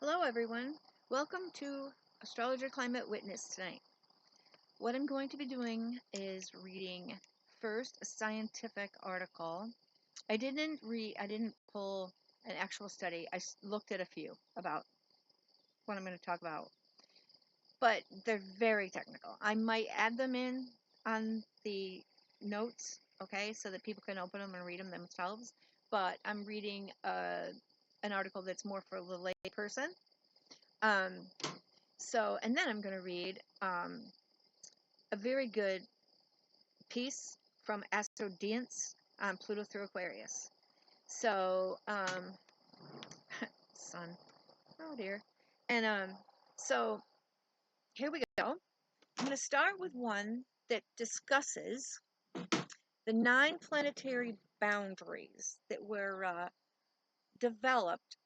Hello everyone, welcome to Astrologer Climate Witness tonight. What I'm going to be doing is reading first a scientific article. I didn't pull an actual study. I looked at a few about what I'm going to talk about, but they're very technical. I might add them in on the notes, okay, so that people can open them and read them themselves, but I'm reading an article that's more for the lay person. And then I'm going to read a very good piece from Astrodienst on Pluto through Aquarius. So, sun, oh dear. And so here we go. I'm going to start with one that discusses the 9 planetary boundaries that were developed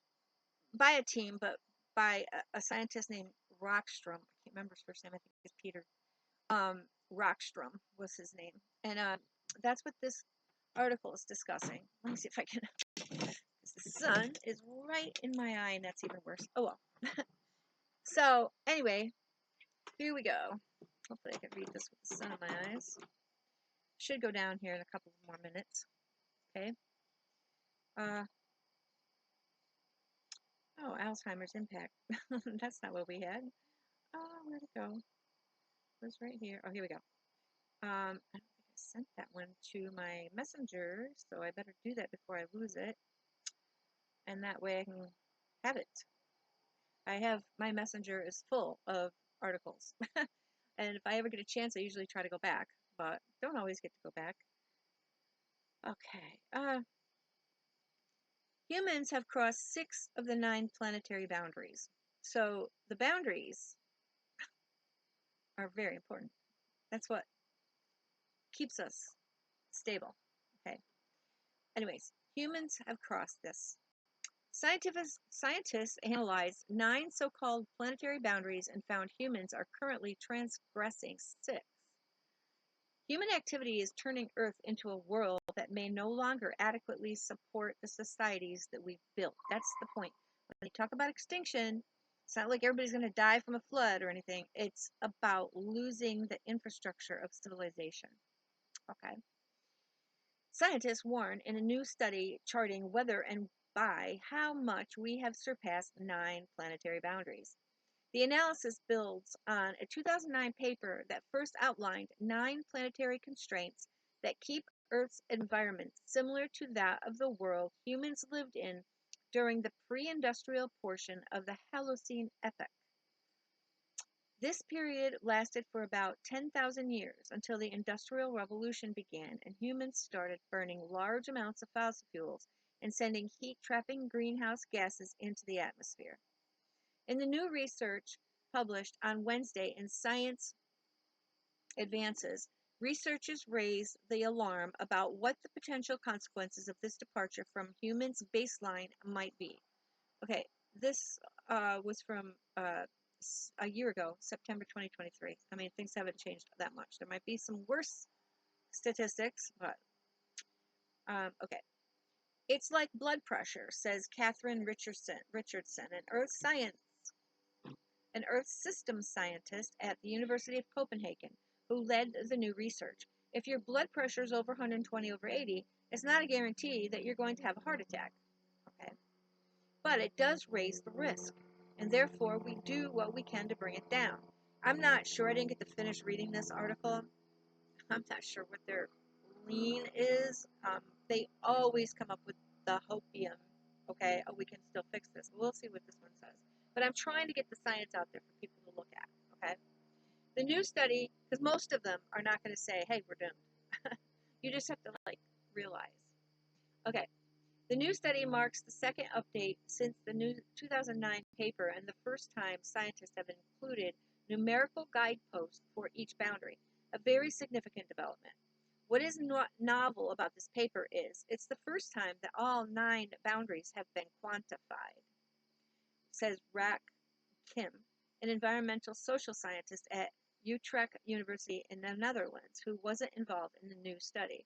by a team, but by a scientist named Rockstom. I can't remember his first name. I think it's Peter. Rockstrom was his name. And that's what this article is discussing. Let me see if I can. The sun is right in my eye, and that's even worse. Oh well. So, anyway, here we go. Hopefully, I can read this with the sun in my eyes. Should go down here in a couple more minutes. Okay. Oh, Alzheimer's impact. That's not what we had. Oh, where'd it go? It was right here. Oh, here we go. I don't think I sent that one to my messenger, so I better do that before I lose it. And that way I can have it. I have, my messenger is full of articles. And if I ever get a chance, I usually try to go back, but don't always get to go back. Okay. Humans have crossed 6 of the 9 planetary boundaries. So the boundaries are very important. That's what keeps us stable. Okay. Anyways, humans have crossed this. Scientists analyzed 9 so-called planetary boundaries and found humans are currently transgressing 6. Human activity is turning Earth into a world that may no longer adequately support the societies that we've built. That's the point. When you talk about extinction, it's not like everybody's going to die from a flood or anything. It's about losing the infrastructure of civilization. Okay. Scientists warn in a new study charting whether and by how much we have surpassed 9 planetary boundaries. The analysis builds on a 2009 paper that first outlined 9 planetary constraints that keep Earth's environment similar to that of the world humans lived in during the pre-industrial portion of the Holocene epoch. This period lasted for about 10,000 years until the Industrial Revolution began and humans started burning large amounts of fossil fuels and sending heat-trapping greenhouse gases into the atmosphere. In the new research published on Wednesday in Science Advances, researchers raised the alarm about what the potential consequences of this departure from humans' baseline might be. Okay, this was from a year ago, September 2023. I mean, things haven't changed that much. There might be some worse statistics, but okay. It's like blood pressure, says Catherine Richardson, an Earth systems scientist at the University of Copenhagen, who led the new research. If your blood pressure is over 120/80, it's not a guarantee that you're going to have a heart attack. Okay, but it does raise the risk, and therefore we do what we can to bring it down. I'm not sure. I didn't get to finish reading this article. I'm not sure what their lean is. They always come up with the hopium. Okay, oh, we can still fix this. We'll see what this one says. But I'm trying to get the science out there for people to look at. Okay, the new study, because most of them are not going to say, "Hey, we're doomed." You just have to realize. Okay, the new study marks the second update since the new 2009 paper and the first time scientists have included numerical guideposts for each boundary, a very significant development. What is novel about this paper is it's the first time that all 9 boundaries have been quantified, says Rak Kim, an environmental social scientist at Utrecht University in the Netherlands, who wasn't involved in the new study.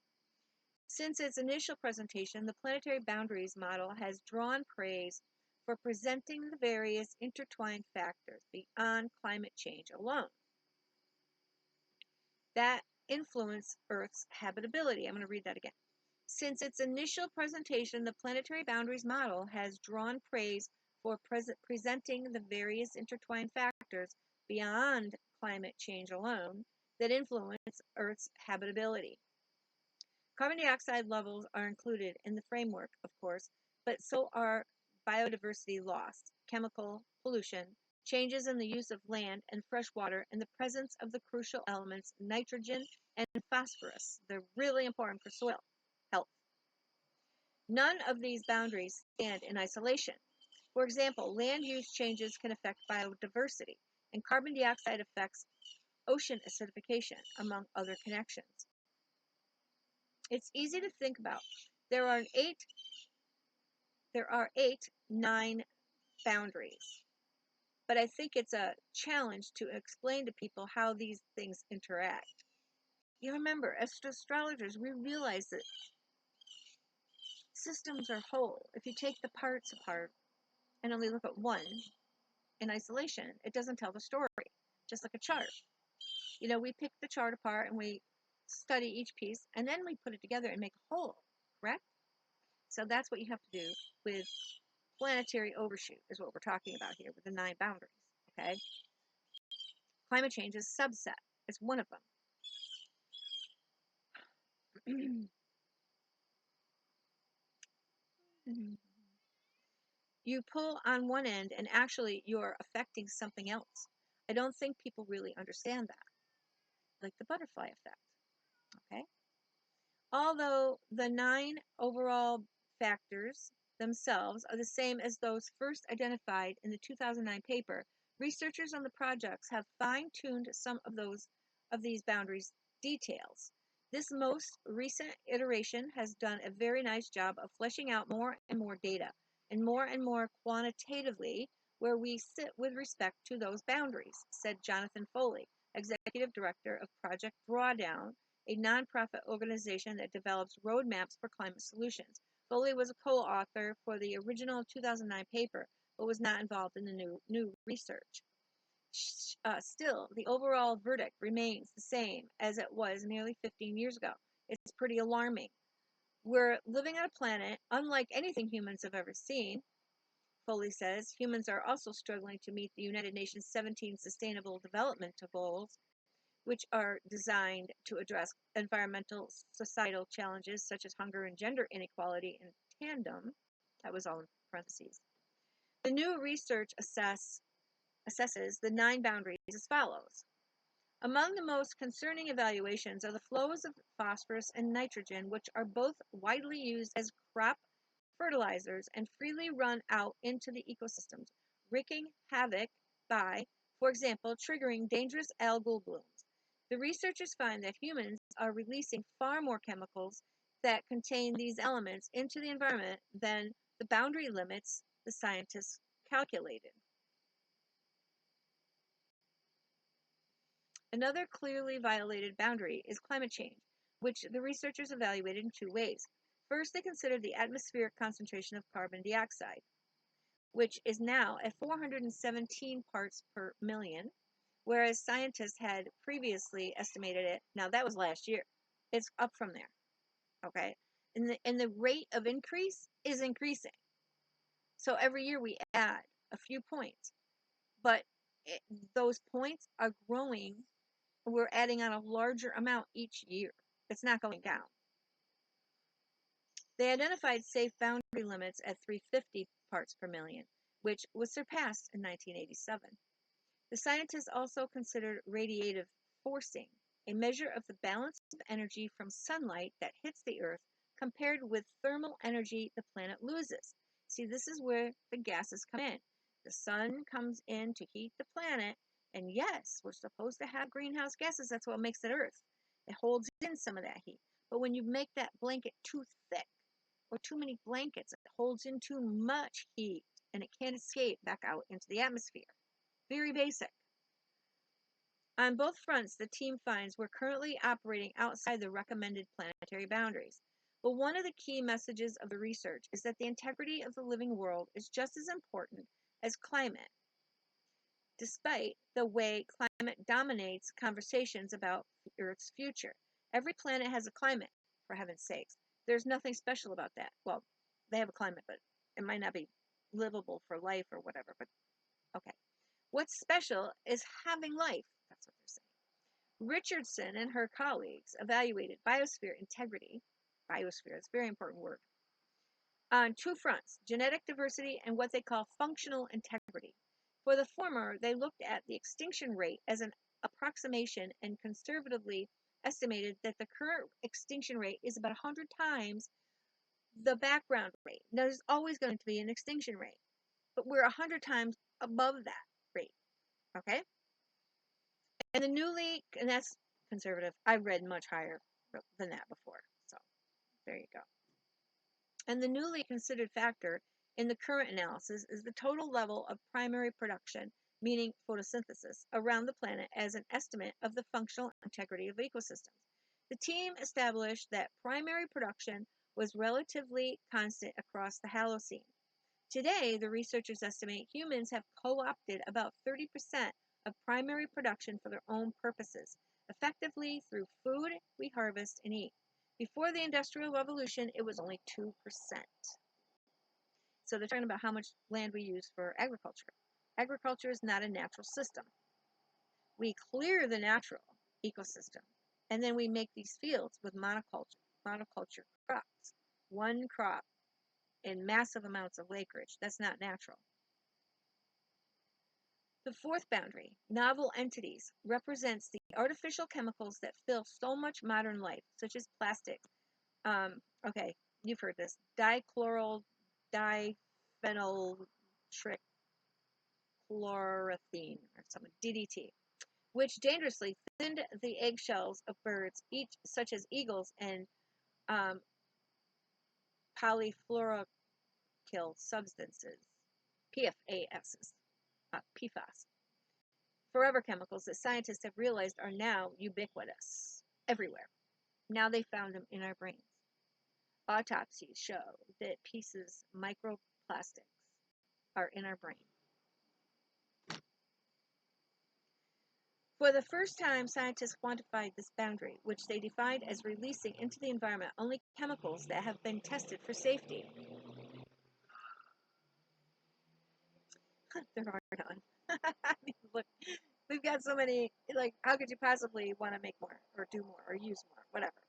Since its initial presentation, the planetary boundaries model has drawn praise for presenting the various intertwined factors beyond climate change alone that influence Earth's habitability. I'm going to read that again. Since its initial presentation, the planetary boundaries model has drawn praise for presenting the various intertwined factors beyond climate change alone that influence Earth's habitability. Carbon dioxide levels are included in the framework, of course, but so are biodiversity loss, chemical pollution, changes in the use of land and fresh water, and the presence of the crucial elements nitrogen and phosphorus. They're really important for soil health. None of these boundaries stand in isolation. For example, land use changes can affect biodiversity, and carbon dioxide affects ocean acidification, among other connections. It's easy to think about. There are 9 boundaries, but I think it's a challenge to explain to people how these things interact. You remember, as astrologers, we realize that systems are whole. If you take the parts apart and only look at one in isolation, it doesn't tell the story, just like a chart. You know, we pick the chart apart and we study each piece, and then we put it together and make a whole, correct? So that's what you have to do with planetary overshoot, is what we're talking about here with the 9 boundaries, okay? Climate change is a subset. It's one of them. You pull on one end and actually you're affecting something else. I don't think people really understand that, like the butterfly effect, okay? Although the 9 overall factors themselves are the same as those first identified in the 2009 paper, researchers on the projects have fine-tuned some of these boundaries details. This most recent iteration has done a very nice job of fleshing out more and more data, and more quantitatively where we sit with respect to those boundaries, said Jonathan Foley, Executive Director of Project Drawdown, a nonprofit organization that develops roadmaps for climate solutions. Foley was a co-author for the original 2009 paper, but was not involved in the new research. Still, the overall verdict remains the same as it was nearly 15 years ago. It's pretty alarming. We're living on a planet unlike anything humans have ever seen, Foley says. Humans are also struggling to meet the United Nations 17 Sustainable Development Goals, which are designed to address environmental, societal challenges such as hunger and gender inequality in tandem. That was all in parentheses. The new research assesses the 9 boundaries as follows. Among the most concerning evaluations are the flows of phosphorus and nitrogen, which are both widely used as crop fertilizers and freely run out into the ecosystems, wreaking havoc by, for example, triggering dangerous algal blooms. The researchers find that humans are releasing far more chemicals that contain these elements into the environment than the boundary limits the scientists calculated. Another clearly violated boundary is climate change, which the researchers evaluated in 2 ways. First, they considered the atmospheric concentration of carbon dioxide, which is now at 417 parts per million, whereas scientists had previously estimated it. Now, that was last year. It's up from there, okay? And the rate of increase is increasing. So every year we add a few points, but those points are growing. We're adding on a larger amount each year. It's not going down. They identified safe boundary limits at 350 parts per million, which was surpassed in 1987. The scientists also considered radiative forcing, a measure of the balance of energy from sunlight that hits the Earth compared with thermal energy the planet loses. See, this is where the gases come in. The sun comes in to heat the planet, and yes, we're supposed to have greenhouse gases. That's what makes it Earth. It holds in some of that heat. But when you make that blanket too thick, or too many blankets, it holds in too much heat, and it can't escape back out into the atmosphere. Very basic. On both fronts, the team finds we're currently operating outside the recommended planetary boundaries. But one of the key messages of the research is that the integrity of the living world is just as important as climate, despite the way climate dominates conversations about Earth's future. Every planet has a climate, for heaven's sakes. There's nothing special about that. Well, they have a climate, but it might not be livable for life or whatever, but okay. What's special is having life. That's what they're saying. Richardson and her colleagues evaluated biosphere integrity, biosphere, it's a very important word, on two fronts, genetic diversity and what they call functional integrity. For the former, they looked at the extinction rate as an approximation and conservatively estimated that the current extinction rate is about 100 times the background rate. Now, there's always going to be an extinction rate, but we're 100 times above that rate, okay? And and that's conservative. I've read much higher than that before, so there you go. And the newly considered factor in the current analysis is the total level of primary production, meaning photosynthesis, around the planet as an estimate of the functional integrity of ecosystems. The team established that primary production was relatively constant across the Holocene. Today, the researchers estimate humans have co-opted about 30% of primary production for their own purposes, effectively through food we harvest and eat. Before the Industrial Revolution, it was only 2%. So they're talking about how much land we use for agriculture. Agriculture is not a natural system. We clear the natural ecosystem, and then we make these fields with monoculture crops. One crop in massive amounts of acreage. That's not natural. The fourth boundary, novel entities, represents the artificial chemicals that fill so much modern life, such as plastic. Okay, you've heard this. Diphenyl trichloroethene, or something, DDT, which dangerously thinned the eggshells of birds, such as eagles and polyfluoroalkyl substances, PFAS. Forever chemicals that scientists have realized are now ubiquitous everywhere. Now they found them in our brains. Autopsies show that microplastics are in our brain. For the first time, scientists quantified this boundary, which they defined as releasing into the environment only chemicals that have been tested for safety. There are none. Look, we've got so many, like, how could you possibly want to make more, or do more, or use more, whatever.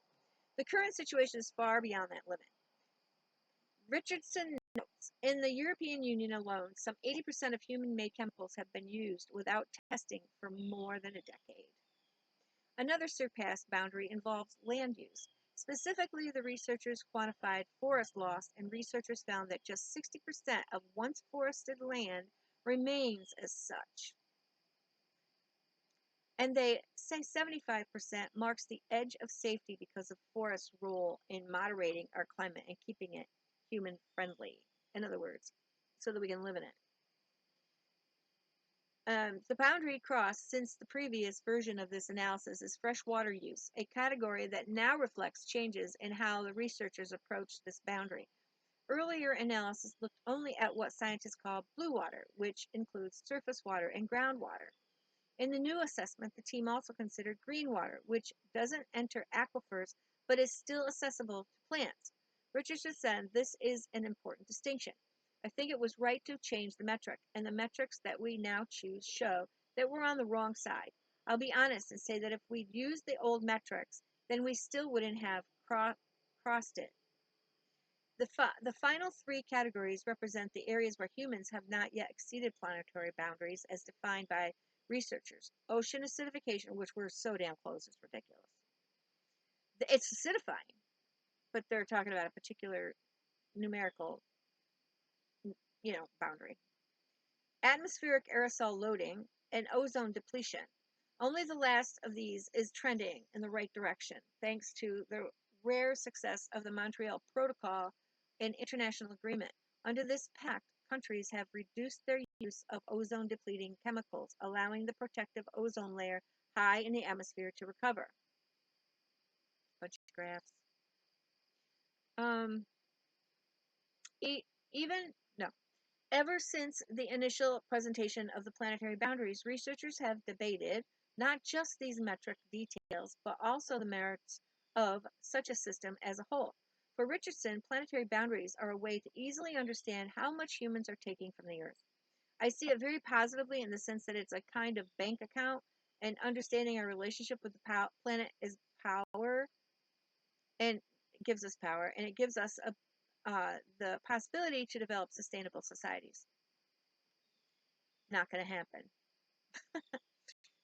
The current situation is far beyond that limit. Richardson notes, in the European Union alone, some 80% of human-made chemicals have been used without testing for more than a decade. Another surpassed boundary involves land use. Specifically, the researchers quantified forest loss, and researchers found that just 60% of once forested land remains as such. And they say 75% marks the edge of safety because of forest's role in moderating our climate and keeping it human friendly. In other words, so that we can live in it. The boundary crossed since the previous version of this analysis is freshwater use, a category that now reflects changes in how the researchers approached this boundary. Earlier analysis looked only at what scientists call blue water, which includes surface water and groundwater. In the new assessment, the team also considered green water, which doesn't enter aquifers but is still accessible to plants. Richardson said this is an important distinction. I think it was right to change the metric, and the metrics that we now choose show that we're on the wrong side. I'll be honest and say that if we'd used the old metrics, then we still wouldn't have crossed it. The final three categories represent the areas where humans have not yet exceeded planetary boundaries as defined by researchers. Ocean acidification, which we're so damn close, it's ridiculous. It's acidifying, but they're talking about a particular numerical, boundary. Atmospheric aerosol loading and ozone depletion. Only the last of these is trending in the right direction, thanks to the rare success of the Montreal Protocol and international agreement. Under this pact, countries have reduced their use of ozone-depleting chemicals, allowing the protective ozone layer high in the atmosphere to recover. Bunch of graphs. Um, even no. Ever since the initial presentation of the planetary boundaries, researchers have debated not just these metric details, but also the merits of such a system as a whole. For Richardson, planetary boundaries are a way to easily understand how much humans are taking from the Earth. I see it very positively in the sense that it's a kind of bank account, and understanding our relationship with the planet is power, and gives us power, and it gives us the possibility to develop sustainable societies. Not going to happen.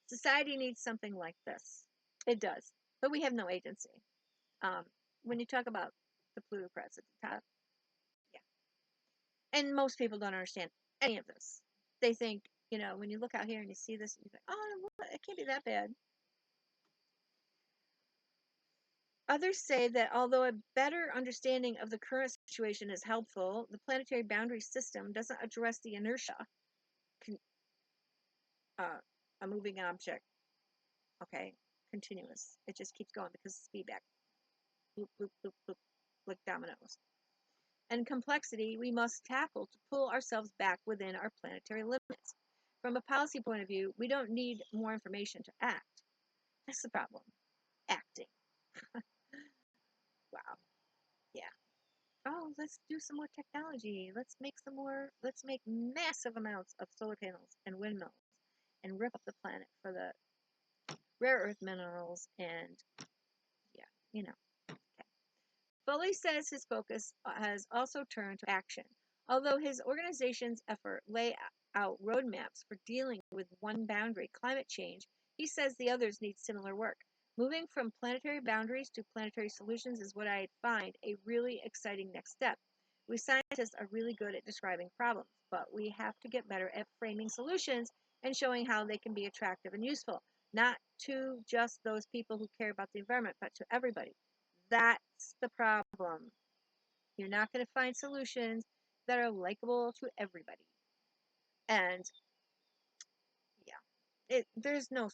Society needs something like this. It does, but we have no agency. Um, when you talk about the plutocrats at the top, yeah, and most people don't understand any of this. They think, when you look out here and you see this, you think, oh, it can't be that bad. Others say that although a better understanding of the current situation is helpful, the planetary boundary system doesn't address the inertia. A moving object, okay, continuous. It just keeps going because it's feedback. Bloop, bloop, bloop, bloop, like dominoes. And complexity we must tackle to pull ourselves back within our planetary limits. From a policy point of view, we don't need more information to act. That's the problem. Acting. Wow. Yeah. Oh, let's do some more technology. Let's make massive amounts of solar panels and windmills and rip up the planet for the rare earth minerals and, yeah, you know. Okay. Foley says his focus has also turned to action. Although his organization's effort lay out roadmaps for dealing with one boundary, climate change, he says the others need similar work. Moving from planetary boundaries to planetary solutions is what I find a really exciting next step. We scientists are really good at describing problems, but we have to get better at framing solutions and showing how they can be attractive and useful, not to just those people who care about the environment, but to everybody. That's the problem. You're not going to find solutions that are likable to everybody. And yeah, there's no,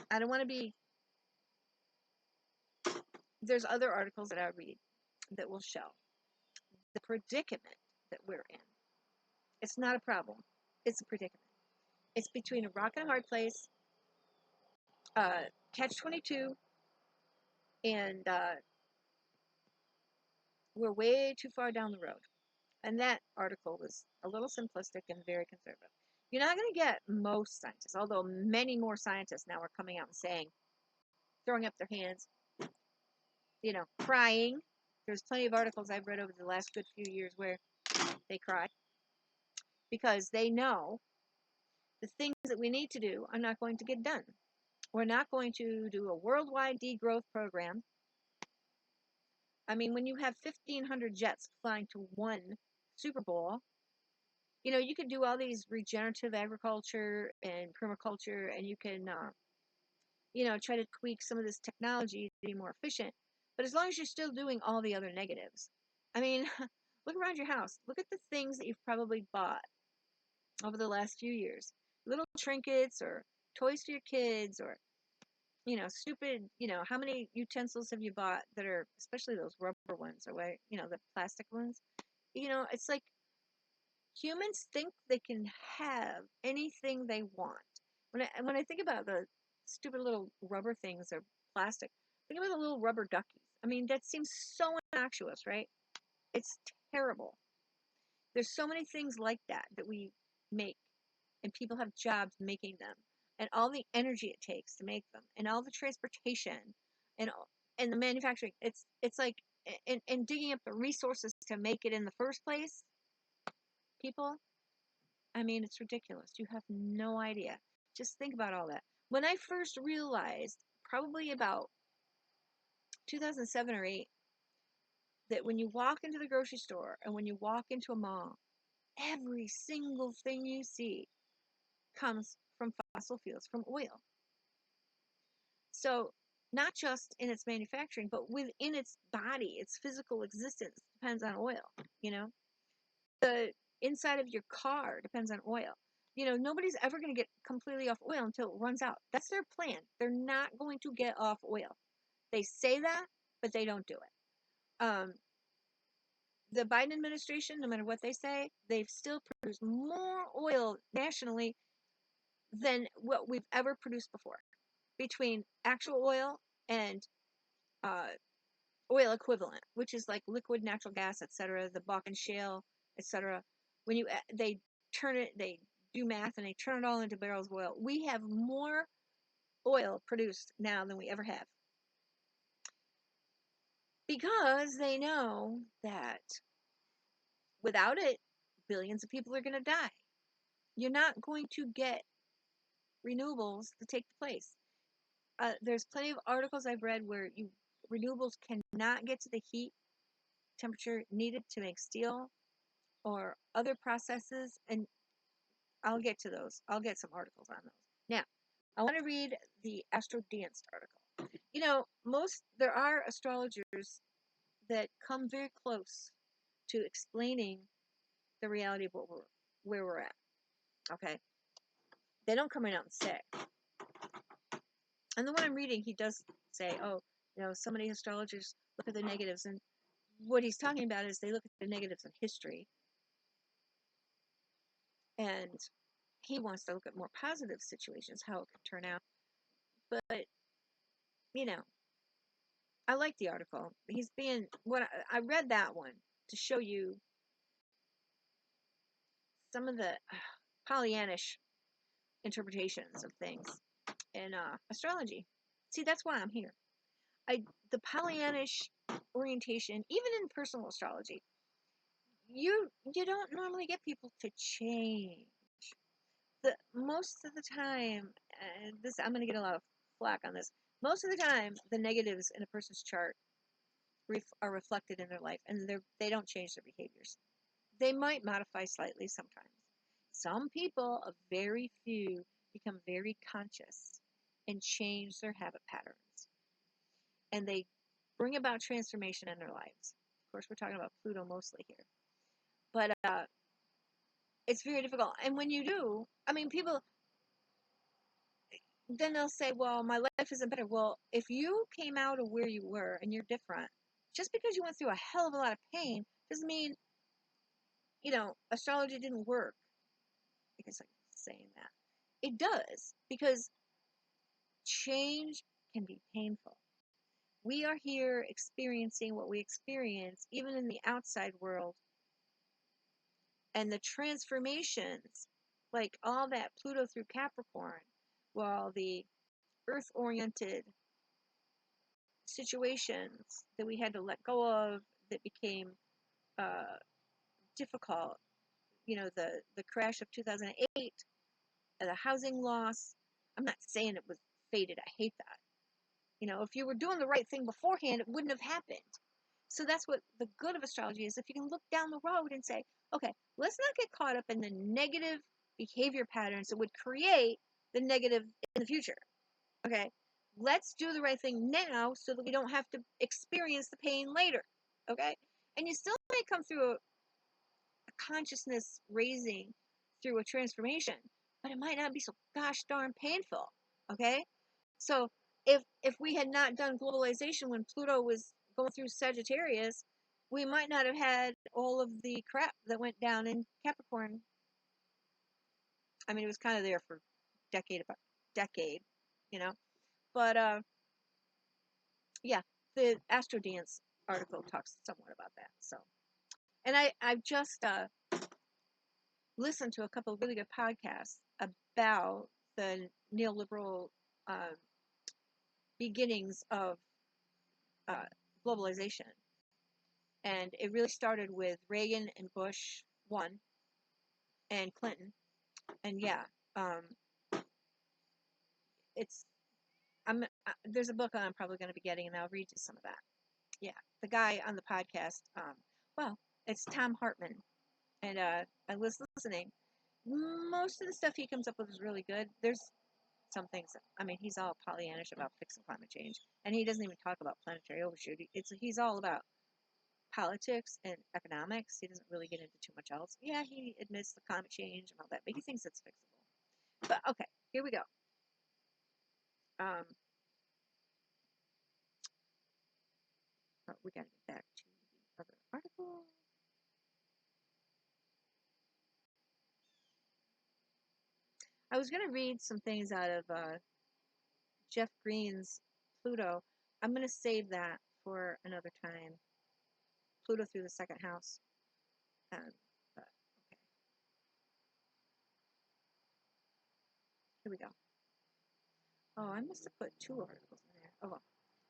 I don't want to be, there's other articles that I read that will show the predicament that we're in. It's not a problem, it's a predicament. It's between a rock and a hard place, catch 22, and we're way too far down the road. And that article was a little simplistic and very conservative. You're not going to get most scientists, although many more scientists now are coming out and saying, throwing up their hands, crying. There's plenty of articles I've read over the last good few years where they cry because they know the things that we need to do are not going to get done. We're not going to do a worldwide degrowth program. I mean, when you have 1,500 jets flying to one Super Bowl, you could do all these regenerative agriculture and permaculture, and you can, try to tweak some of this technology to be more efficient. But as long as you're still doing all the other negatives, I mean, look around your house. Look at the things that you've probably bought over the last few years. Little trinkets or toys for your kids or, stupid, how many utensils have you bought that are, especially those rubber ones or, the plastic ones? It's like humans think they can have anything they want. When I think about the stupid little rubber things or plastic, think about the little rubber duckies. I mean, that seems so innocuous, right? It's terrible. There's so many things like that we make, and people have jobs making them, and all the energy it takes to make them, and all the transportation, and the manufacturing. It's like and digging up the resources to make it in the first place. People, I mean, it's ridiculous. You have no idea. Just think about all that. When I first realized, probably about 2007 or 8, that when you walk into the grocery store and when you walk into a mall, every single thing you see comes from fossil fuels, from oil. So, not just in its manufacturing, but within its body, its physical existence depends on oil. The inside of your car depends on oil. Nobody's ever going to get completely off oil until it runs out. That's their plan. They're not going to get off oil. They say that, but they don't do it. the Biden administration, no matter what they say, they've still produced more oil nationally than what we've ever produced before, between actual oil and oil equivalent, which is like liquid natural gas, etc., the Bakken shale, etc. When they turn it, they do math and they turn it all into barrels of oil. We have more oil produced now than we ever have, because they know that without it, billions of people are going to die. You're not going to get renewables to take the place. There's plenty of articles I've read where renewables cannot get to the heat temperature needed to make steel or other processes, and I'll get to those. I'll get some articles on those. Now, I want to read the Astrodienst article. You know, there are astrologers that come very close to explaining the reality of where we're at. Okay, they don't come out and say. And the one I'm reading, he does say, oh, you know, so many astrologers look at the negatives, and what he's talking about is they look at the negatives in history, and he wants to look at more positive situations, how it could turn out. But, you know, I like the article. I read that one to show you some of the Pollyannish interpretations of things in astrology. See, that's why I'm here. The Pollyannish orientation, even in personal astrology, you don't normally get people to change. Most of the time, I'm going to get a lot of flack on this. Most of the time, the negatives in a person's chart are reflected in their life, and they don't change their behaviors. They might modify slightly sometimes. Some people, a very few, become very conscious and change their habit patterns, and they bring about transformation in their lives. Of course, we're talking about Pluto mostly here, but it's very difficult. And when you do, I mean, people then they'll say, well, my life isn't better. Well, if you came out of where you were and you're different, just because you went through a hell of a lot of pain doesn't mean, astrology didn't work. I guess I'm saying that. It does, because change can be painful. We are here experiencing what we experience, even in the outside world. And the transformations, like all that Pluto through Capricorn, while the earth-oriented situations that we had to let go of that became difficult, the crash of 2008, the housing loss. I'm not saying it was fated. I hate that. If you were doing the right thing beforehand, it wouldn't have happened. So that's what the good of astrology is. If you can look down the road and say, okay, let's not get caught up in the negative behavior patterns that would create the negative in the future. Okay, let's do the right thing now so that we don't have to experience the pain later. Okay, and you still may come through a consciousness raising through a transformation, but it might not be so gosh darn painful. Okay, so if we had not done globalization when Pluto was going through Sagittarius, we might not have had all of the crap that went down in Capricorn. I mean, it was kind of there for decade, but yeah, the Astrodienst article talks somewhat about that. So, and I've just listened to a couple of really good podcasts about the neoliberal beginnings of globalization, and it really started with Reagan and Bush 1 and Clinton, and yeah, it's there's a book I'm probably going to be getting, and I'll read you some of that. Yeah, the guy on the podcast, well, it's Tom Hartman, and I was listening. Most of the stuff he comes up with is really good. There's some things, he's all Pollyannish about fixing climate change, and he doesn't even talk about planetary overshoot. He's all about politics and economics. He doesn't really get into too much else. Yeah, he admits the climate change and all that, but he thinks it's fixable. But okay, here we go. We got to get back to article. I was going to read some things out of Jeff Green's Pluto. I'm going to save that for another time. Pluto through the second house. Okay. Here we go. Oh, I must have put 2 articles in there. Oh, well.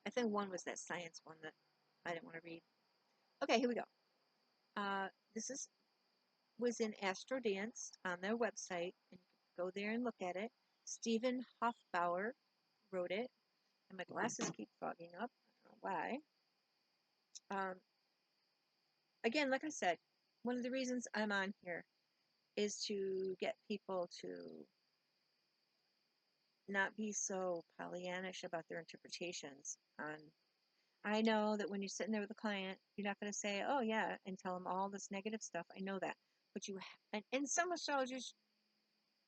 I think one was that science one that I didn't want to read. Okay, here we go. This was in Astrodienst on their website, and you can go there and look at it. Stephen Hofbauer wrote it, and my glasses keep fogging up. I don't know why. Again, like I said, one of the reasons I'm on here is to get people to not be so Pollyannish about their interpretations. I know that when you're sitting there with a client, you're not going to say, "Oh yeah," and tell them all this negative stuff. I know that, but and some astrologers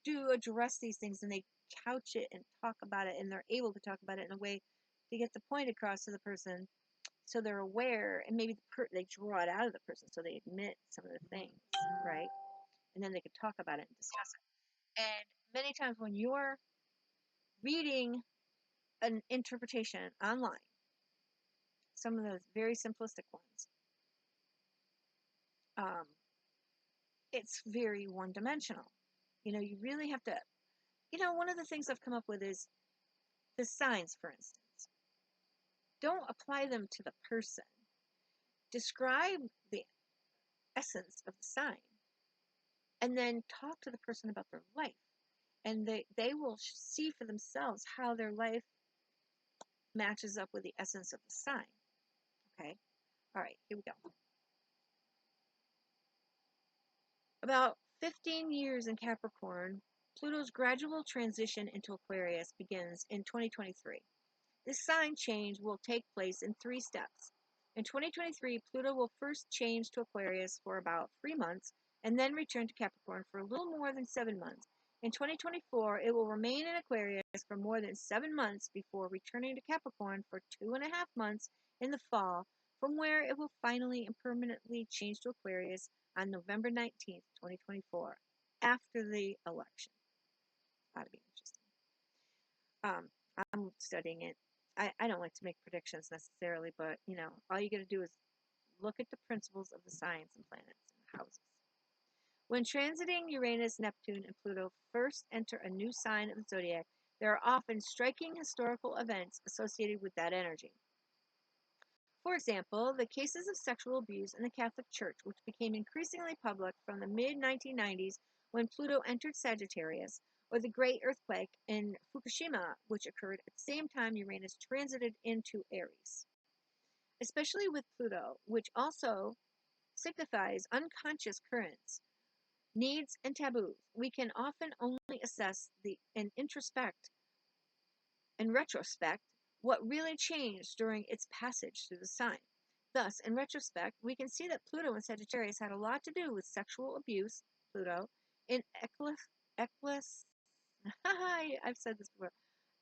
do address these things, and they couch it and talk about it, and they're able to talk about it in a way to get the point across to the person, so they're aware, and maybe they draw it out of the person, so they admit some of the things, right? And then they can talk about it and discuss it. And many times when you're reading an interpretation online, some of those very simplistic ones, it's very one-dimensional. You really have to, one of the things I've come up with is the signs, for instance. Don't apply them to the person. Describe the essence of the sign, and then talk to the person about their life. And they will see for themselves how their life matches up with the essence of the sign. Okay? All right, here we go. About 15 years in Capricorn, Pluto's gradual transition into Aquarius begins in 2023. This sign change will take place in 3 steps. In 2023, Pluto will first change to Aquarius for about 3 months and then return to Capricorn for a little more than 7 months. In 2024, it will remain in Aquarius for more than 7 months before returning to Capricorn for 2.5 months in the fall, from where it will finally and permanently change to Aquarius on November 19th, 2024, after the election. Ought to be interesting. I'm studying it. I don't like to make predictions necessarily, but all you got to do is look at the principles of the signs and planets and houses. When transiting Uranus, Neptune, and Pluto first enter a new sign of the zodiac, there are often striking historical events associated with that energy. For example, the cases of sexual abuse in the Catholic Church, which became increasingly public from the mid-1990s when Pluto entered Sagittarius, or the Great Earthquake in Fukushima, which occurred at the same time Uranus transited into Aries. Especially with Pluto, which also signifies unconscious currents, needs, and taboos, we can often only assess and introspect and retrospect what really changed during its passage through the sign. Thus, in retrospect, we can see that Pluto in Sagittarius had a lot to do with sexual abuse, Pluto, in I've said this before,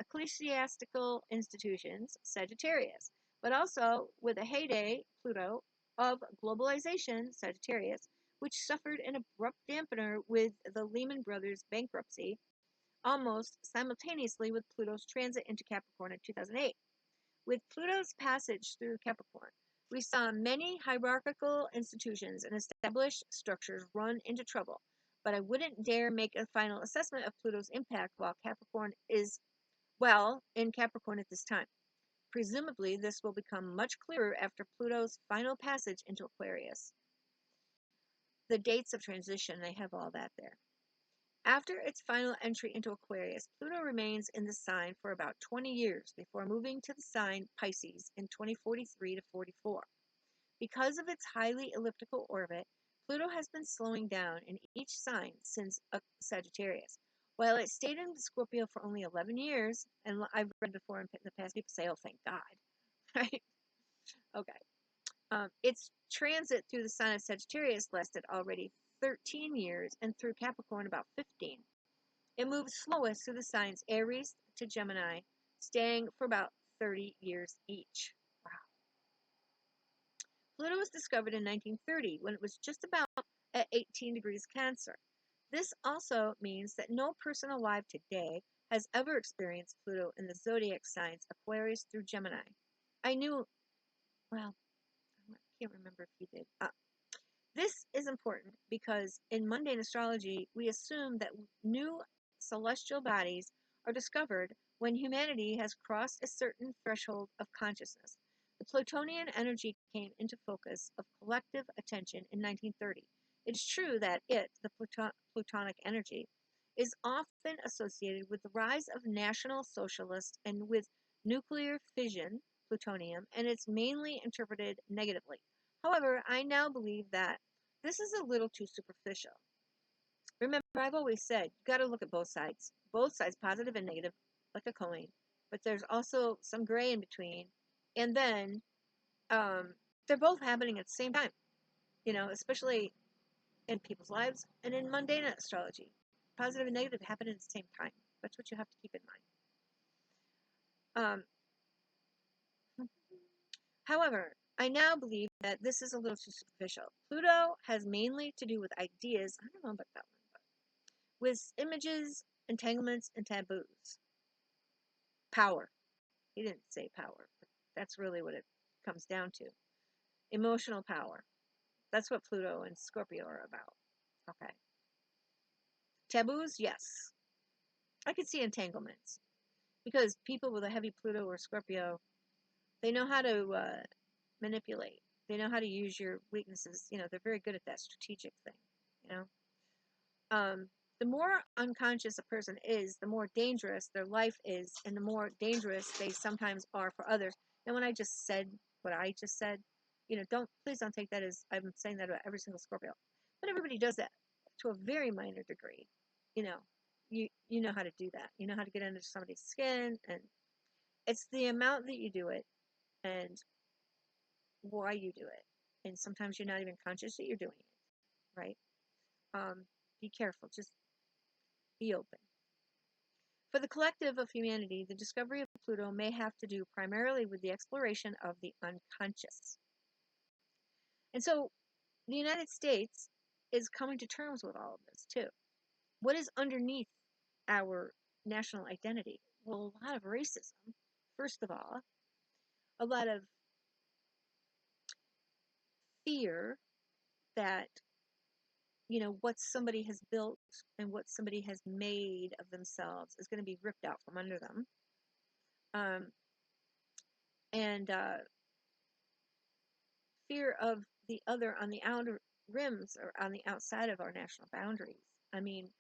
ecclesiastical institutions, Sagittarius, but also with a heyday, Pluto, of globalization, Sagittarius, which suffered an abrupt dampener with the Lehman Brothers bankruptcy, almost simultaneously with Pluto's transit into Capricorn in 2008. With Pluto's passage through Capricorn, we saw many hierarchical institutions and established structures run into trouble, but I wouldn't dare make a final assessment of Pluto's impact while in Capricorn at this time. Presumably, this will become much clearer after Pluto's final passage into Aquarius. The dates of transition, they have all that there. After its final entry into Aquarius, Pluto remains in the sign for about 20 years before moving to the sign Pisces in 2043 to 44. Because of its highly elliptical orbit, Pluto has been slowing down in each sign since Sagittarius. While it stayed in Scorpio for only 11 years, and I've read before in the past, people say, "Oh, thank God," right? Okay. Its transit through the sign of Sagittarius lasted already 13 years, and through Capricorn about 15. It moves slowest through the signs Aries to Gemini, staying for about 30 years each. Wow. Pluto was discovered in 1930 when it was just about at 18 degrees Cancer. This also means that no person alive today has ever experienced Pluto in the zodiac signs Aquarius through Gemini. I knew, well, I can't remember if he did. This is important because in mundane astrology, we assume that new celestial bodies are discovered when humanity has crossed a certain threshold of consciousness. The Plutonian energy came into focus of collective attention in 1930. It's true that the Plutonic energy, is often associated with the rise of National Socialists and with nuclear fission, plutonium, and it's mainly interpreted negatively. However, I now believe that this is a little too superficial. Remember, I've always said, you got to look at both sides, positive and negative, like a coin, but there's also some gray in between, and then they're both happening at the same time, especially in people's lives and in mundane astrology. Positive and negative happen at the same time. That's what you have to keep in mind. However, I now believe that this is a little too superficial. Pluto has mainly to do with ideas. I don't know about that one, but with images, entanglements, and taboos. Power. He didn't say power, but that's really what it comes down to. Emotional power. That's what Pluto and Scorpio are about. Okay. Taboos, yes. I could see entanglements because people with a heavy Pluto or Scorpio, they know how to manipulate. They know how to use your weaknesses. They're very good at that strategic thing. The more unconscious a person is, the more dangerous their life is, and the more dangerous they sometimes are for others. And when I just said what I just said, please don't take that as I'm saying that about every single Scorpio. But everybody does that to a very minor degree. You know how to do that. You know how to get under somebody's skin, and it's the amount that you do it and why you do it. And sometimes you're not even conscious that you're doing it, right? Be careful. Just be open. For the collective of humanity, the discovery of Pluto may have to do primarily with the exploration of the unconscious. And so the United States is coming to terms with all of this too. What is underneath our national identity? Well, a lot of racism, first of all, a lot of fear that what somebody has built and what somebody has made of themselves is going to be ripped out from under them, and fear of the other on the outer rims or on the outside of our national boundaries. I mean,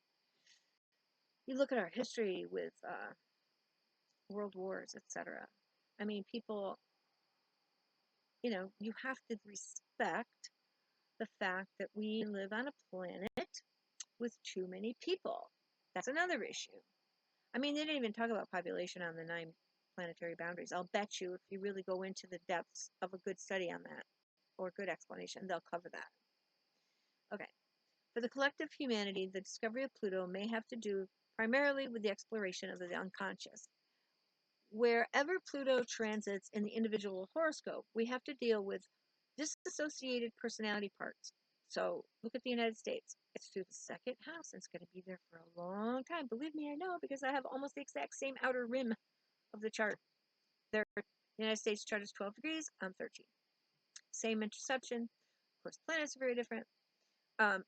you look at our history with world wars, etc. I mean, people, you have to respect the fact that we live on a planet with too many people. That's another issue. I mean, they didn't even talk about population on the 9 planetary boundaries. I'll bet you if you really go into the depths of a good study on that, or a good explanation, they'll cover that. Okay. For the collective humanity, the discovery of Pluto may have to do primarily with the exploration of the unconscious. Wherever Pluto transits in the individual horoscope, we have to deal with disassociated personality parts. So look at the United States. It's through the second house, and it's going to be there for a long time. Believe me, I know, because I have almost the exact same outer rim of the chart. The United States chart is 12 degrees. I'm 13. Same interception. Of course, planets are very different.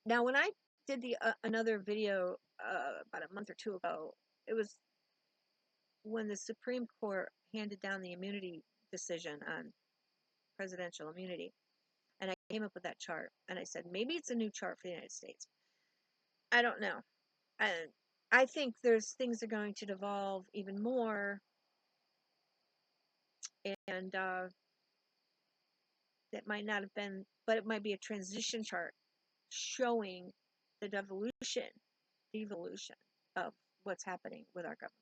Now, when I did the another video about a month or two ago, it was when the Supreme Court handed down the immunity decision on presidential immunity. And I came up with that chart, and I said, maybe it's a new chart for the United States. I don't know. I think there's things are going to devolve even more, and that might not have been, but it might be a transition chart showing the devolution of what's happening with our government.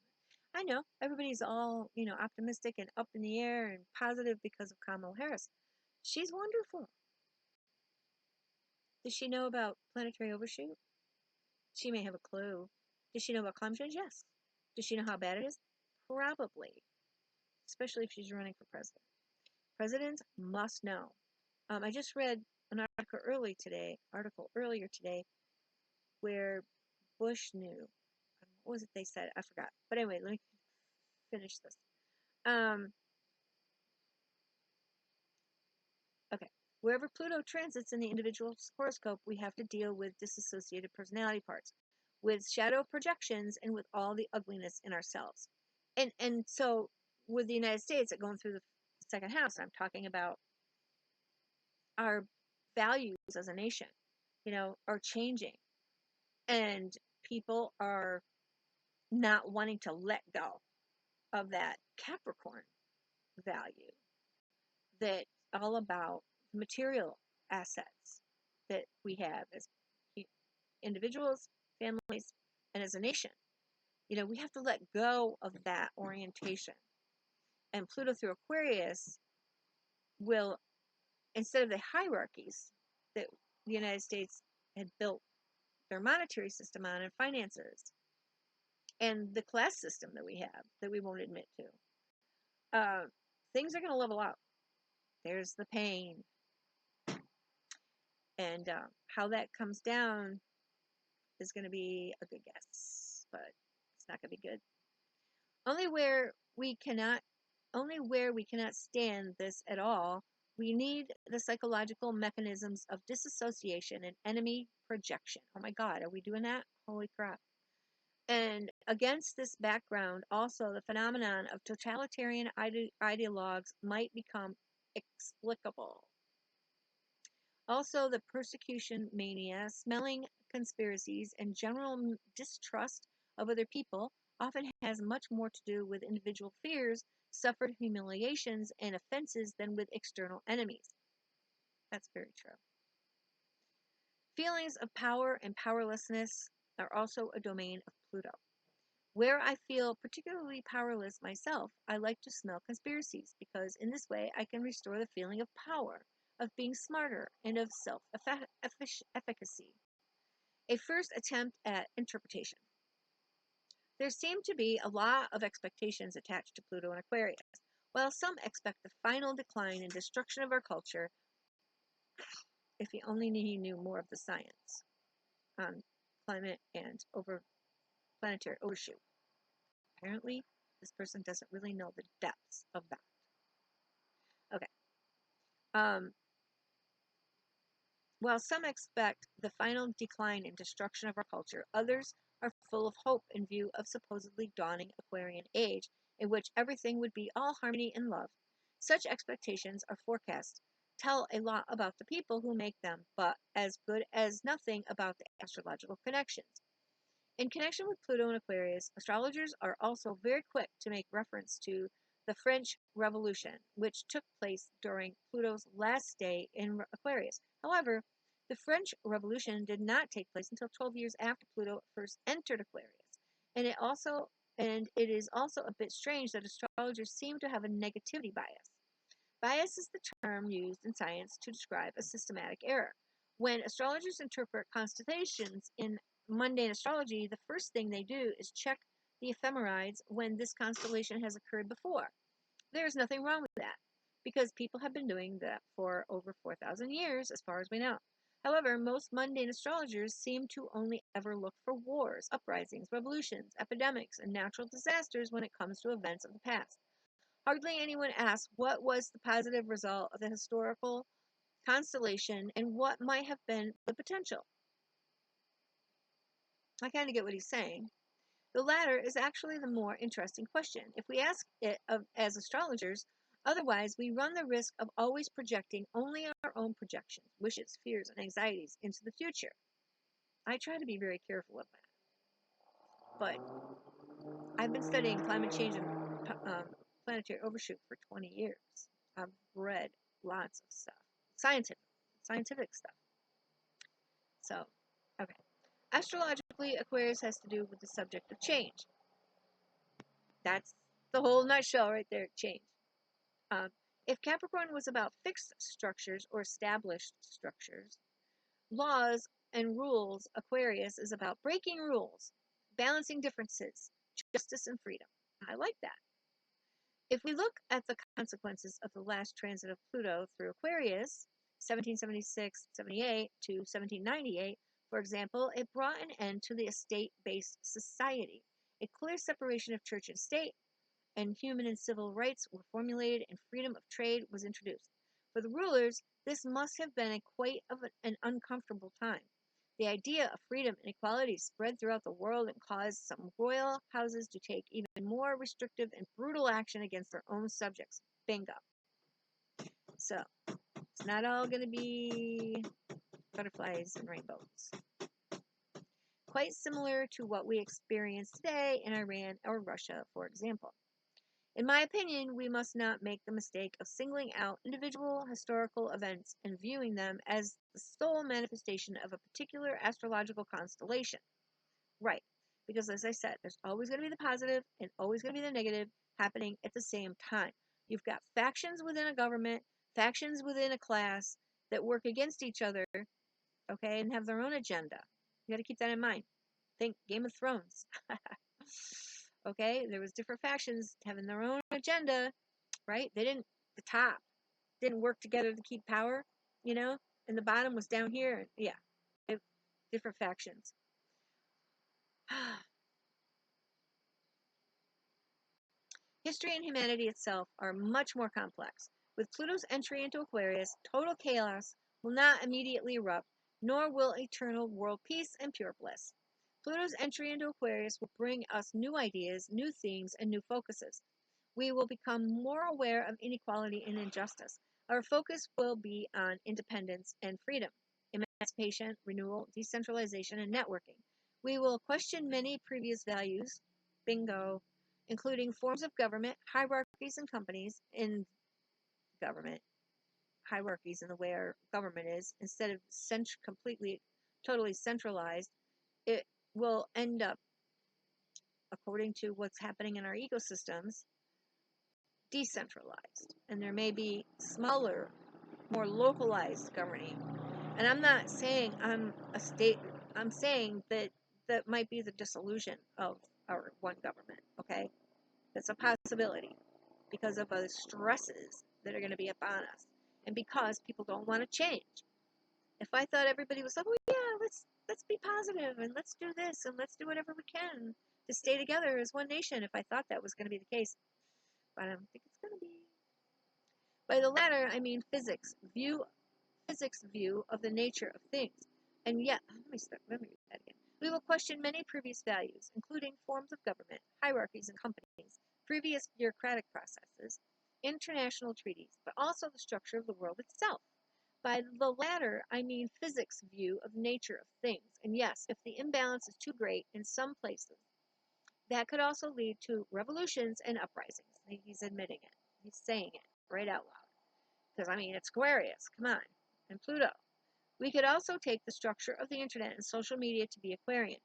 I know everybody's all, optimistic and up in the air and positive because of Kamala Harris. She's wonderful. Does she know about planetary overshoot? She may have a clue. Does she know about climate change? Yes. Does she know how bad it is? Probably. Especially if she's running for president. Presidents must know. I just read an article earlier today where Bush knew. What was it they said? I forgot. But anyway, let me finish this. Okay. Wherever Pluto transits in the individual's horoscope, we have to deal with disassociated personality parts, with shadow projections, and with all the ugliness in ourselves. And so with the United States, going through the second house, I'm talking about our values as a nation, are changing. And people are not wanting to let go of that Capricorn value that's all about material assets that we have as individuals, families, and as a nation. We have to let go of that orientation. And Pluto through Aquarius will, instead of the hierarchies that the United States had built their monetary system on and finances, and the class system that we have that we won't admit to, things are going to level out. There's the pain. And how that comes down is going to be a good guess, but it's not going to be good. Only where we cannot stand this at all, we need the psychological mechanisms of disassociation and enemy projection. Oh my God, are we doing that? Holy crap. And against this background, also the phenomenon of totalitarian ideologues might become explicable. Also, the persecution mania, smelling conspiracies, and general distrust of other people often has much more to do with individual fears, suffered humiliations, and offenses than with external enemies. That's very true. Feelings of power and powerlessness are also a domain of Pluto. Where I feel particularly powerless myself, I like to smell conspiracies because in this way I can restore the feeling of power, of being smarter, and of self-efficacy. A first attempt at interpretation. There seem to be a lot of expectations attached to Pluto and Aquarius. While some expect the final decline and destruction of our culture, if he only knew more of the science on climate and planetary overshoot. Apparently, this person doesn't really know the depths of that. Okay. While some expect the final decline and destruction of our culture, others are full of hope in view of supposedly dawning Aquarian age, in which everything would be all harmony and love. Such expectations or forecasts tell a lot about the people who make them, but as good as nothing about the astrological connections. In connection with Pluto and Aquarius, astrologers are also very quick to make reference to the French Revolution, which took place during Pluto's last day in Aquarius. However, the French Revolution did not take place until 12 years after Pluto first entered Aquarius, and it is also a bit strange that astrologers seem to have a negativity bias. Bias is the term used in science to describe a systematic error. When astrologers interpret constellations in mundane astrology, the first thing they do is check the ephemerides when this constellation has occurred before. There is nothing wrong with that, because people have been doing that for over 4,000 years, as far as we know. However, most mundane astrologers seem to only ever look for wars, uprisings, revolutions, epidemics, and natural disasters when it comes to events of the past. Hardly anyone asks what was the positive result of the historical constellation and what might have been the potential. I kind of get what he's saying. The latter is actually the more interesting question. If we ask it as astrologers, otherwise we run the risk of always projecting only our own projections, wishes, fears, and anxieties into the future. I try to be very careful of that. But I've been studying climate change and planetary overshoot for 20 years. I've read lots of stuff, scientific stuff. So, okay. Astrologically, Aquarius has to do with the subject of change. That's the whole nutshell right there, change. If Capricorn was about fixed structures or established structures, laws and rules, Aquarius is about breaking rules, balancing differences, justice and freedom. I like that. If we look at the consequences of the last transit of Pluto through Aquarius, 1776-78 to 1798, for example, it brought an end to the estate-based society. A clear separation of church and state, and human and civil rights were formulated, and freedom of trade was introduced. For the rulers, this must have been quite an uncomfortable time. The idea of freedom and equality spread throughout the world and caused some royal houses to take even more restrictive and brutal action against their own subjects. Bingo. So, it's not all going to be butterflies and rainbows. Quite similar to what we experience today in Iran or Russia, for example. In my opinion, we must not make the mistake of singling out individual historical events and viewing them as the sole manifestation of a particular astrological constellation. Right, because as I said, there's always going to be the positive and always going to be the negative happening at the same time. You've got factions within a government, factions within a class that work against each other, okay, and have their own agenda. You got to keep that in mind. Think Game of Thrones. Okay, there was different factions having their own agenda, right? The top didn't work together to keep power, and the bottom was down here. Yeah, different factions. History and humanity itself are much more complex. With Pluto's entry into Aquarius, total chaos will not immediately erupt, nor will eternal world peace and pure bliss. Pluto's entry into Aquarius will bring us new ideas, new themes, and new focuses. We will become more aware of inequality and injustice. Our focus will be on independence and freedom, emancipation, renewal, decentralization, and networking. We will question many previous values, bingo, including forms of government, hierarchies in companies, in government, hierarchies in the way our government is, instead of totally centralized. It will end up, according to what's happening in our ecosystems, decentralized. And there may be smaller, more localized governing. And I'm not saying I'm a state, I'm saying that might be the dissolution of our one government, okay? That's a possibility because of the stresses that are going to be upon us, and because people don't want to change. If I thought everybody was like, "Oh yeah, let's be positive and let's do this and let's do whatever we can to stay together as one nation," if I thought that was going to be the case, but I don't think it's going to be. By the latter, I mean physics view of the nature of things, and yet let me read that again. We will question many previous values, including forms of government, hierarchies in companies, previous bureaucratic processes, international treaties, but also the structure of the world itself. By the latter, I mean physics' view of nature of things, and yes, if the imbalance is too great in some places, that could also lead to revolutions and uprisings. He's admitting it. He's saying it right out loud. Because, it's Aquarius, come on, and Pluto. We could also take the structure of the internet and social media to be Aquarian.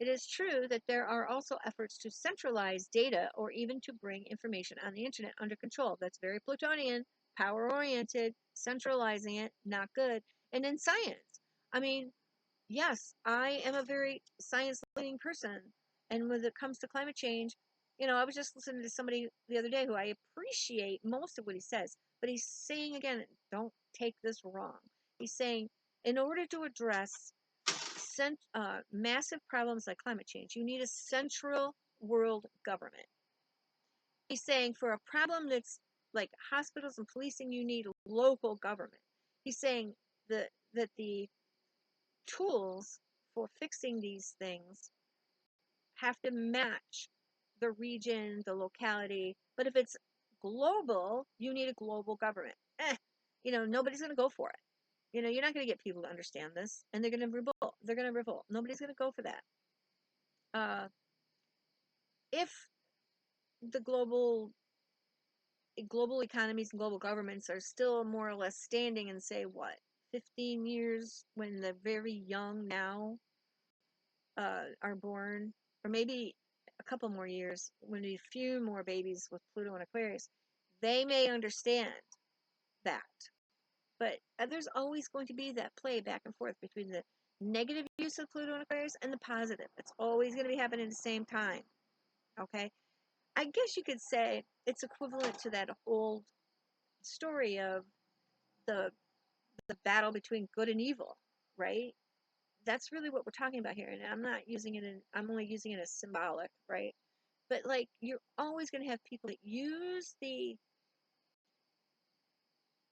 It is true that there are also efforts to centralize data or even to bring information on the internet under control. That's very Plutonian, power-oriented, centralizing it, not good. And in science, yes, I am a very science-leaning person. And when it comes to climate change, I was just listening to somebody the other day who I appreciate most of what he says. But he's saying, again, don't take this wrong. He's saying, in order to address massive problems like climate change, you need a central world government. He's saying for a problem that's like hospitals and policing, you need local government. He's saying that the tools for fixing these things have to match the region, the locality. But if it's global, you need a global government. Nobody's going to go for it. You're not going to get people to understand this, and they're going to revolt. Nobody's going to go for that. If the global economies and global governments are still more or less standing in, say, 15 years, when the very young now are born, or maybe a couple more years, when a few more babies with Pluto and Aquarius, they may understand that. But there's always going to be that play back and forth between the negative use of Pluto and Aquarius and the positive. It's always going to be happening at the same time. Okay? I guess you could say it's equivalent to that old story of the the battle between good and evil, right? That's really what we're talking about here. And I'm not using it in, I'm only using it as symbolic, right? But like, you're always going to have people that use the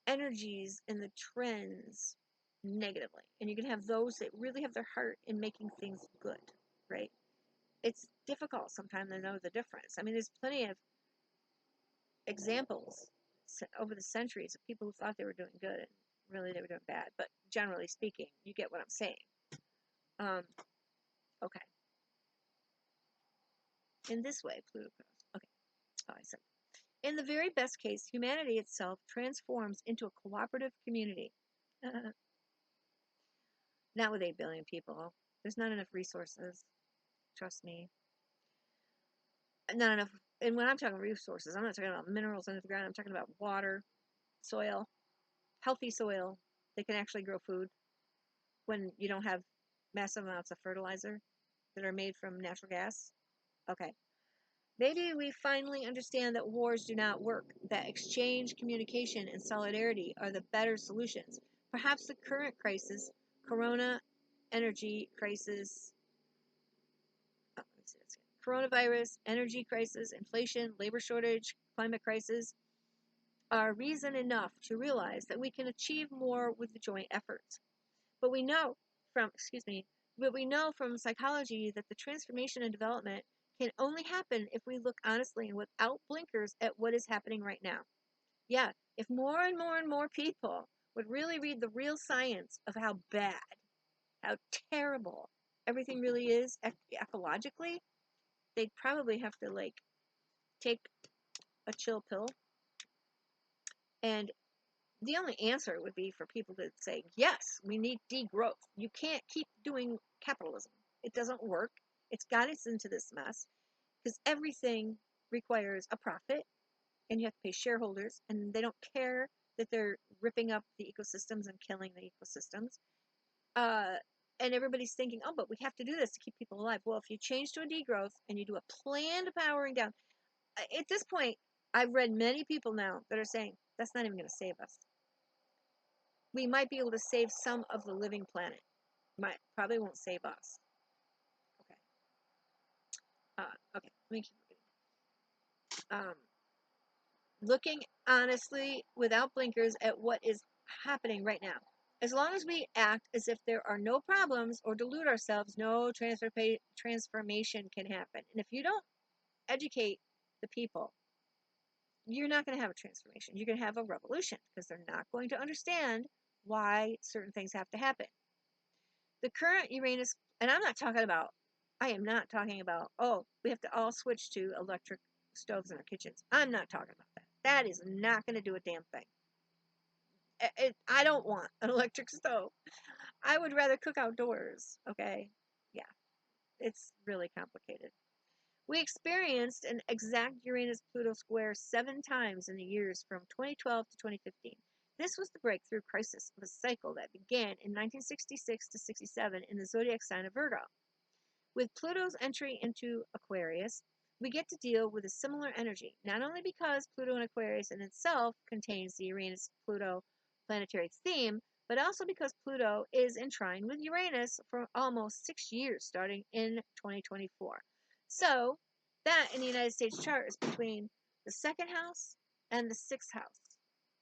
energies and the trends negatively. And you can have those that really have their heart in making things good, right? It's difficult sometimes to know the difference. I mean, there's plenty of examples over the centuries of people who thought they were doing good and really they were doing bad. But generally speaking, you get what I'm saying. Okay. In this way, Pluto goes. Okay. Oh, I said. In the very best case, humanity itself transforms into a cooperative community. Not with 8 billion people. There's not enough resources. Trust me. Not enough. And when I'm talking resources, I'm not talking about minerals under the ground. I'm talking about water, soil, healthy soil. They can actually grow food when you don't have massive amounts of fertilizer that are made from natural gas. Okay. Maybe we finally understand that wars do not work, that exchange, communication, and solidarity are the better solutions. Perhaps the current crisis, corona, energy crisis, coronavirus, energy crisis, inflation, labor shortage, climate crisis, are reason enough to realize that we can achieve more with the joint efforts. But we know from psychology that the transformation and development can only happen if we look honestly and without blinkers at what is happening right now. Yeah, if more and more and more people would really read the real science of how bad, how terrible everything really is ecologically, they'd probably have to like take a chill pill. And the only answer would be for people to say, yes, we need degrowth. You can't keep doing capitalism. It doesn't work. It's got us into this mess because everything requires a profit and you have to pay shareholders and they don't care that they're ripping up the ecosystems and killing the ecosystems. And everybody's thinking, oh, but we have to do this to keep people alive. Well, if you change to a degrowth and you do a planned powering down, at this point, I've read many people now that are saying that's not even going to save us. We might be able to save some of the living planet. Probably won't save us. Okay. Okay. Let me keep reading. Looking honestly, without blinkers, at what is happening right now. As long as we act as if there are no problems or delude ourselves, no transformation can happen. And if you don't educate the people, you're not going to have a transformation. You're going to have a revolution because they're not going to understand why certain things have to happen. The current Uranus, and I am not talking about, oh, we have to all switch to electric stoves in our kitchens. I'm not talking about that. That is not going to do a damn thing. I don't want an electric stove. I would rather cook outdoors, okay? Yeah, it's really complicated. We experienced an exact Uranus-Pluto square 7 times in the years from 2012 to 2015. This was the breakthrough crisis of a cycle that began in 1966 to 67 in the zodiac sign of Virgo. With Pluto's entry into Aquarius, we get to deal with a similar energy, not only because Pluto in Aquarius in itself contains the Uranus-Pluto planetary theme, but also because Pluto is in trine with Uranus for almost 6 years, starting in 2024. So, that in the United States chart is between the 2nd house and the 6th house.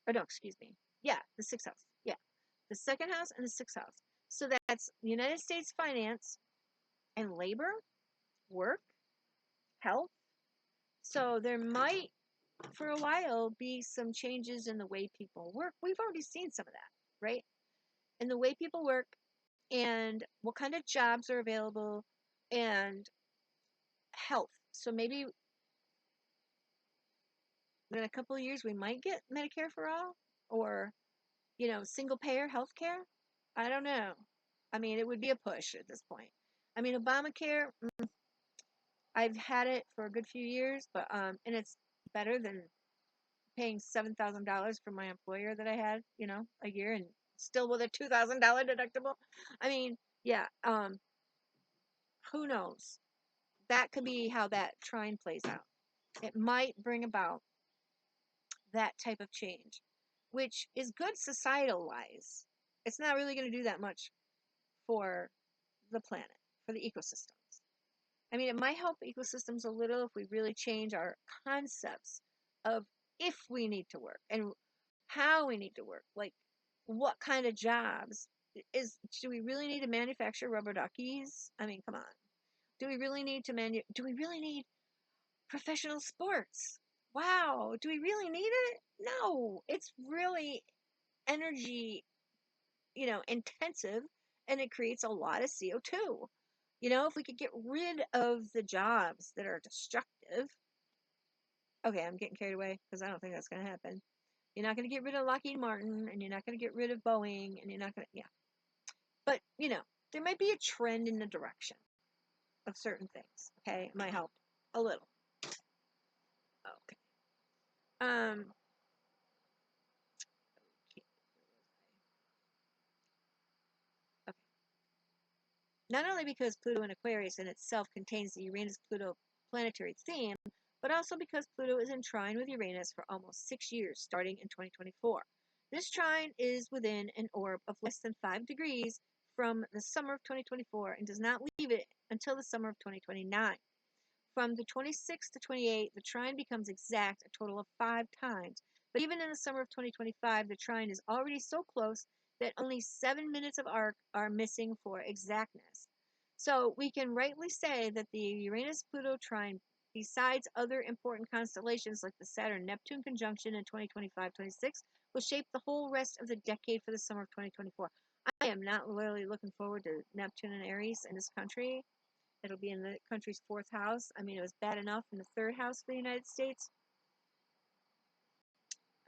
Or no, excuse me. Yeah, the 6th house. Yeah, the 2nd house and the 6th house. So that's United States finance and labor, work, health. So there might, for a while, be some changes in the way people work. We've already seen some of that, right? In the way people work and what kind of jobs are available and health. So maybe in a couple of years we might get Medicare for all or, single payer health care. I don't know. I mean, it would be a push at this point. I mean, Obamacare, I've had it for a good few years, but and it's better than paying $7,000 for my employer that I had, a year and still with a $2,000 deductible. I mean, yeah, who knows? That could be how that trine plays out. It might bring about that type of change, which is good societal wise. it's not really going to do that much for the planet, for the ecosystems. I mean, it might help ecosystems a little if we really change our concepts of if we need to work and how we need to work. Like, what kind of jobs do we really need to manufacture rubber duckies? I mean, come on. Do we really need professional sports? Wow. Do we really need it? No. It's really energy, intensive, and it creates a lot of CO2. If we could get rid of the jobs that are destructive. Okay, I'm getting carried away because I don't think that's going to happen. You're not going to get rid of Lockheed Martin, and you're not going to get rid of Boeing, and you're not going to, yeah. But, there might be a trend in the direction of certain things. Okay, it might help a little. Okay. Okay. Not only because Pluto in Aquarius in itself contains the Uranus-Pluto planetary theme, but also because Pluto is in trine with Uranus for almost 6 years, starting in 2024. This trine is within an orb of less than 5 degrees from the summer of 2024 and does not leave it until the summer of 2029. From the 26th to 28th, the trine becomes exact a total of 5 times. But even in the summer of 2025, the trine is already so close that only 7 minutes of arc are missing for exactness. So we can rightly say that the Uranus-Pluto trine, besides other important constellations like the Saturn-Neptune conjunction in 2025-26, will shape the whole rest of the decade for the summer of 2024. I am not really looking forward to Neptune and Aries in this country. It'll be in the country's 4th house. I mean, it was bad enough in the 3rd house for the United States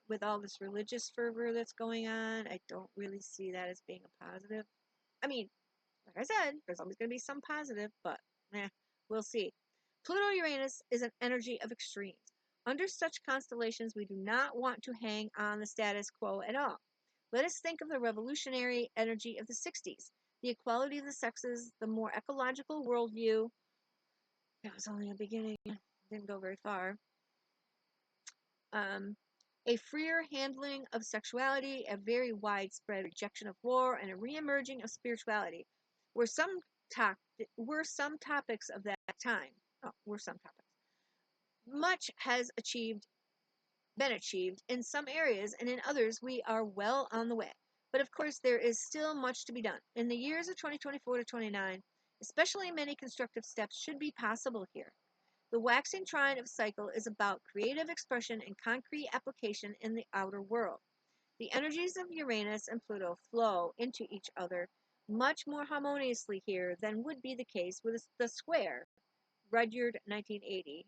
with all this religious fervor that's going on. I don't really see that as being a positive. I mean, like I said, there's always going to be some positive, but we'll see. Pluto-Uranus is an energy of extremes. Under such constellations, we do not want to hang on the status quo at all. Let us think of the revolutionary energy of the 60s, the equality of the sexes, the more ecological worldview. That was only a beginning, didn't go very far. A freer handling of sexuality, a very widespread rejection of war, and a reemerging of spirituality were some topics of that time. Much has been achieved in some areas, and in others we are well on the way. But of course, there is still much to be done. In the years of 2024 to 29, especially many constructive steps should be possible here. The waxing trine of cycle is about creative expression and concrete application in the outer world. The energies of Uranus and Pluto flow into each other much more harmoniously here than would be the case with the square. Rudyard, 1980.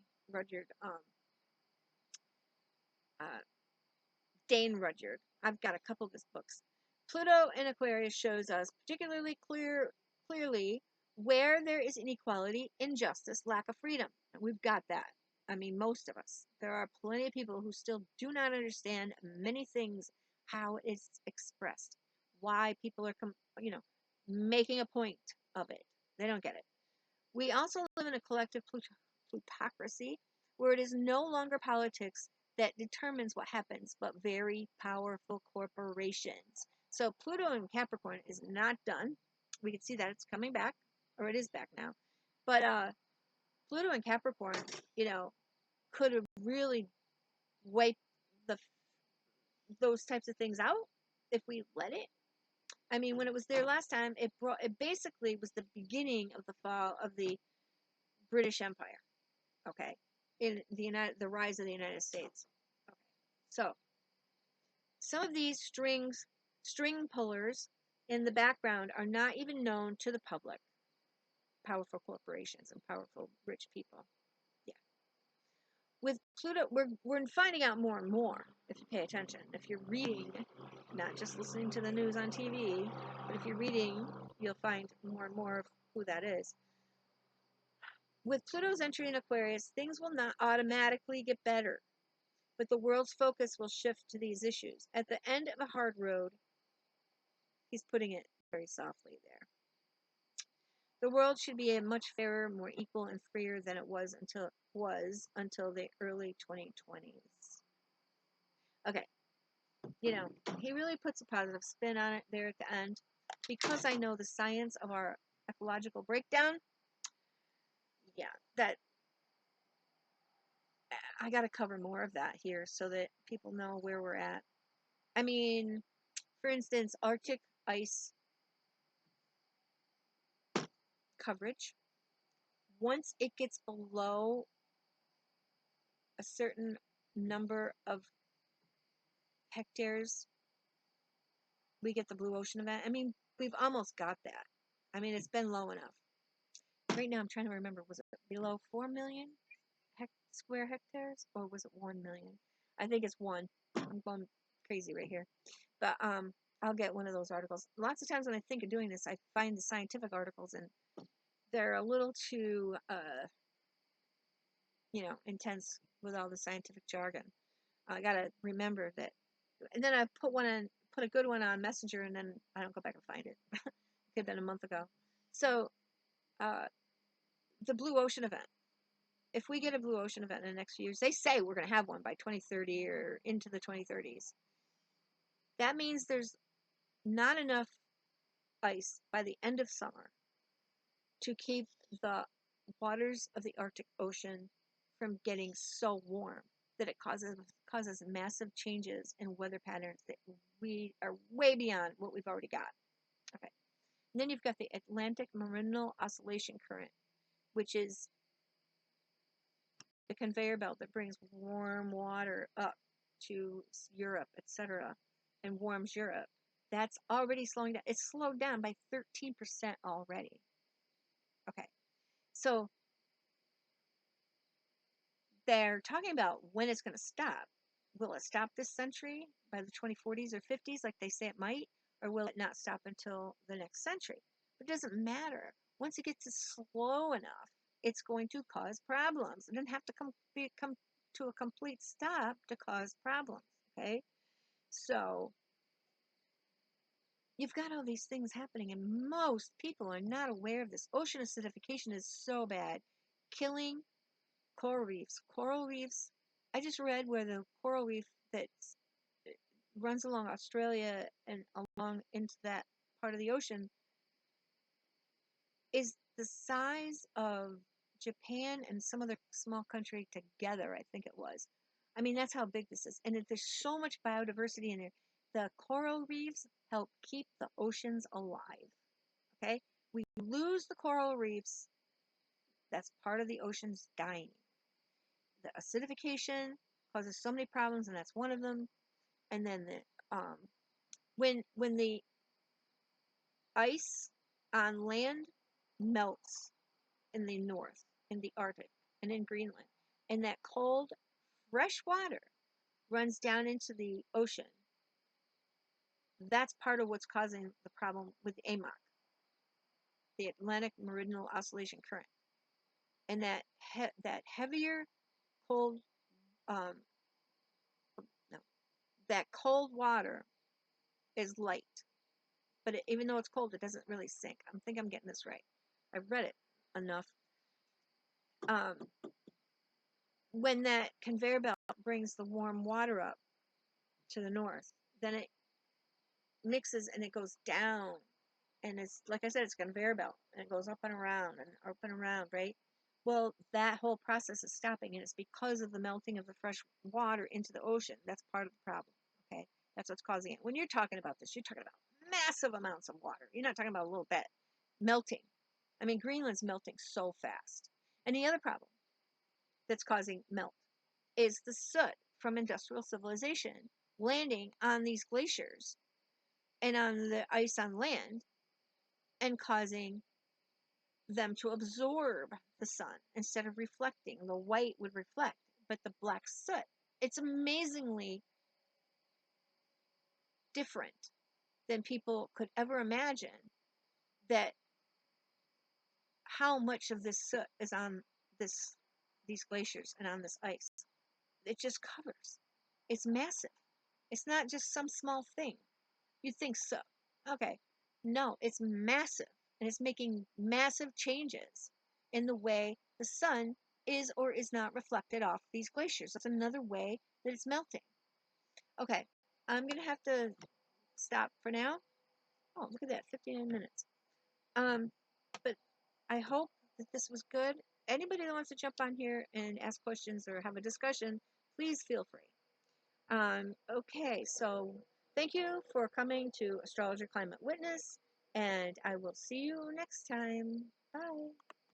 Dane Rudyard. I've got a couple of his books. Pluto in Aquarius shows us particularly clearly where there is inequality, injustice, lack of freedom. And we've got that. I mean, most of us. There are plenty of people who still do not understand many things, how it's expressed, why people are, making a point of it. They don't get it. We also live in a collective plutocracy where it is no longer politics that determines what happens, but very powerful corporations. So Pluto in Capricorn is not done. We can see that it's coming back, or it is back now. But Pluto in Capricorn, could have really wiped those types of things out if we let it. I mean, when it was there last time, it basically was the beginning of the fall of the British Empire. Okay, in the rise of the United States. Okay, so some of these string pullers in the background are not even known to the public. Powerful corporations and powerful rich people. Yeah. With Pluto, we're finding out more and more if you pay attention. If you're reading, not just listening to the news on TV, but if you're reading, you'll find more and more of who that is. With Pluto's entry in Aquarius, things will not automatically get better, but the world's focus will shift to these issues. At the end of a hard road, he's putting it very softly there. The world should be a much fairer, more equal, and freer than it was until the early 2020s. Okay, you know, he really puts a positive spin on it there at the end. Because I know the science of our ecological breakdown, yeah, that I got to cover more of that here so that people know where we're at. I mean, for instance, Arctic ice coverage, once it gets below a certain number of hectares, we get the blue ocean event. I mean, we've almost got that. I mean, it's been low enough. Right now, I'm trying to remember, was it below 4 million square hectares, or was it 1 million? I think it's 1. I'm going crazy right here. But I'll get one of those articles. Lots of times when I think of doing this, I find the scientific articles, and they're a little too, intense with all the scientific jargon. I gotta remember that. And then I put a good one on Messenger, and then I don't go back and find it. It could have been a month ago. So, the blue ocean event. If we get a blue ocean event in the next few years, they say we're going to have one by 2030 or into the 2030s. That means there's not enough ice by the end of summer to keep the waters of the Arctic Ocean from getting so warm that it causes massive changes in weather patterns that we are way beyond what we've already got. Okay. And then you've got the Atlantic Meridional Oscillation Current, which is the conveyor belt that brings warm water up to Europe, etc., and warms Europe. That's already slowing down. It's slowed down by 13% already. Okay. So they're talking about when it's going to stop. Will it stop this century by the 2040s or 50s like they say it might? Or will it not stop until the next century? It doesn't matter. Once it gets slow enough, it's going to cause problems. It doesn't have to come to a complete stop to cause problems. Okay? So you've got all these things happening, and most people are not aware of this. Ocean acidification is so bad, killing coral reefs. Coral reefs, I just read where the coral reef that runs along Australia and along into that part of the ocean is the size of Japan and some other small country together, I think it was. I mean, that's how big this is. And there's so much biodiversity in there. The coral reefs help keep the oceans alive. Okay? We lose the coral reefs, that's part of the oceans dying. The acidification causes so many problems, and that's one of them. And then when the ice on land melts in the north, in the Arctic, and in Greenland, and that cold, fresh water runs down into the ocean, that's part of what's causing the problem with the AMOC, the Atlantic Meridional Oscillation Current. And that heavier cold, um, no, that cold water is light, but even though it's cold, it doesn't really sink. I think I'm getting this right. I've read it enough. Um, when that conveyor belt brings the warm water up to the north, then it mixes and it goes down. And it's, like I said, it's a conveyor belt, and it goes up and around, right? Well, that whole process is stopping, and it's because of the melting of the fresh water into the ocean. That's part of the problem, okay? That's what's causing it. When you're talking about this, you're talking about massive amounts of water. You're not talking about a little bit. Melting. I mean, Greenland's melting so fast. And the other problem that's causing melt is the soot from industrial civilization landing on these glaciers and on the ice on land and causing them to absorb the sun instead of reflecting. The white would reflect, but the black soot. It's amazingly different than people could ever imagine, that how much of this soot is on these glaciers and on this ice. It just covers. It's massive. It's not just some small thing. You think so. Okay. No, it's massive. And it's making massive changes in the way the sun is or is not reflected off these glaciers. That's another way that it's melting. Okay. I'm going to have to stop for now. Oh, look at that, 59 minutes. But I hope that this was good. Anybody that wants to jump on here and ask questions or have a discussion, please feel free. Okay, so thank you for coming to Astrologer Climate Witness, and I will see you next time. Bye.